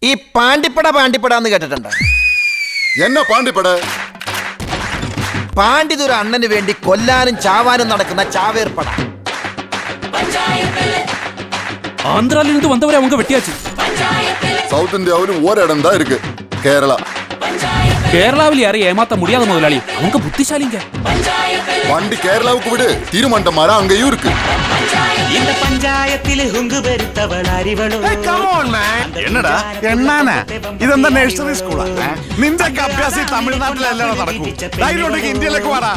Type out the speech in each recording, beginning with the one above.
ഈ പാണ്ടിപ്പടാന്ന് കേട്ടിട്ടുണ്ട്? എന്നാ പാണ്ടിപ്പട? പാണ്ഡിതൊരു അണ്ണന് വേണ്ടി കൊല്ലാനും ചാവാനും നടക്കുന്ന ചാവേർപ്പട. ஆந்திராலிருந்து வந்தவரை அவங்க வெட்டியாச்சு. சவுத் இந்தியாவிலும் ஓரிடம் தான் இருக்கு, கேரளா. கேரளாவில் யாரையும் ஏமாத்த முடியாத முதலாளி, அவங்க புத்திசாலிங்க. வண்டி கேரளாவுக்கு விடு, தீர்மாண்டமாரா அங்கேயும் இருக்கு. இந்த பஞ்சாயத்தில் ஹுங்கு பெருத்தவள் அறிவளோ. എന്നടാ എണ്ണാനാ ഇതെന്താ നഴ്സറി സ്കൂളാ? നിന്റെ ഒക്കെ അഭ്യാസം തമിഴ്നാട്ടിലല്ലാതെ നടക്കൂ. ധൈര്യമുണ്ടെങ്കിൽ ഇന്ത്യയിലേക്ക് വാടാ.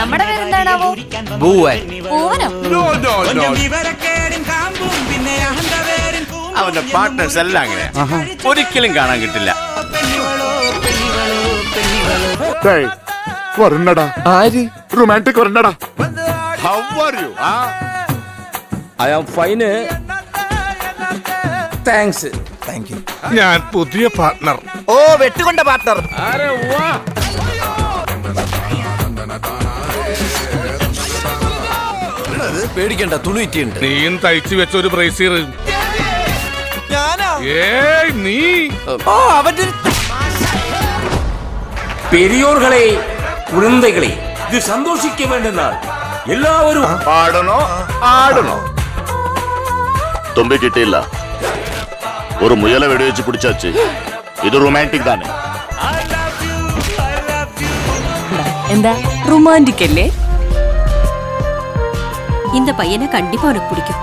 നമ്മുടെ പേരെന്താണാവോ? ഭൂവൻ. പൂവനോ? വിവരക്കേടും കാമ്പും പിന്നെ അഹന്തവേരും അവന്റെ പാർട്ട്നേഴ്സ് എല്ലാം അങ്ങനെ ഒരിക്കലും കാണാൻ കിട്ടില്ല. Romantic വരണ്ടടാ. How are you? I am fine. Thanks. Thank you. ഞാൻ പുതിയ പാർട്ട്ണർ. ഓ, വെട്ടുകൊണ്ട പാർട്ട്ണർ. പേടിക്കണ്ട, തുണിയിട്ടുണ്ട്. നീയും തയ്ച്ചു വെച്ച ഒരു ബ്രേസിയർ. ഞാനാ? ഏയ് നീ. ഓ, അവന്റെ பெரியோர்களே, குழந்தைகளே, இது சந்தோஷிக்க வேண்டும் நாள். எல்லாரும் പാടണോ ആടണോ? തുമ്പി കിട്ടിയില്ല, ഒരു മുയല വെടിവെച്ച് പിടിച്ചാച്ച്. ഇത് റൊമാൻറ്റിക് തന്നെ. എന്താ റൊമാൻറ്റിക് അല്ലേ? இந்த பையனை கண்டிப்பா உனக்கு பிடிக்கும்.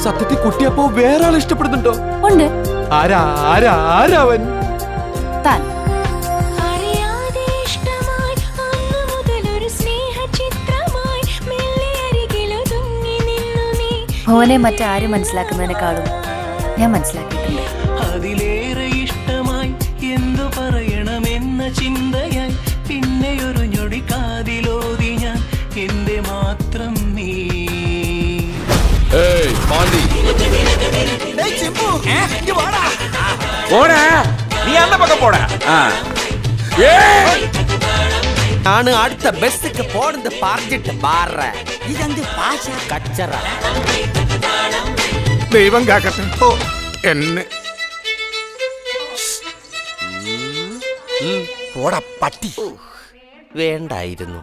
സത്യത്തിൽ കുട്ടിയപ്പോ വേറെ ആൾ ഇഷ്ടപ്പെടുന്നുണ്ടോ? ഉണ്ട്. ആരാവൻ? താൻ. മോനെ മറ്റാരും മനസ്സിലാക്കുന്നതിനേക്കാളും ഞാൻ മനസ്സിലാക്കിയിട്ടുണ്ട്. അതിലേറെ ഇഷ്ടമായി എന്തു പറയണമെന്ന ചിന്തയായി പിന്നെയൊരു ഞൊടി കാതിലോതി ഞാൻ എന്റെ മാത്രം നീ. പോടാ, നീ അന്ന പക്കം പോടാ. ആണ് അടുത്ത ബസ്സൊക്കെ പോണത് പറഞ്ഞിട്ട് മാറ. ഇതെന്ത് ഭാഷ കച്ചറ. ദൈവം കാക്കട്ടെ. എന്നെ പോടാ പട്ടി. വേണ്ടായിരുന്നു.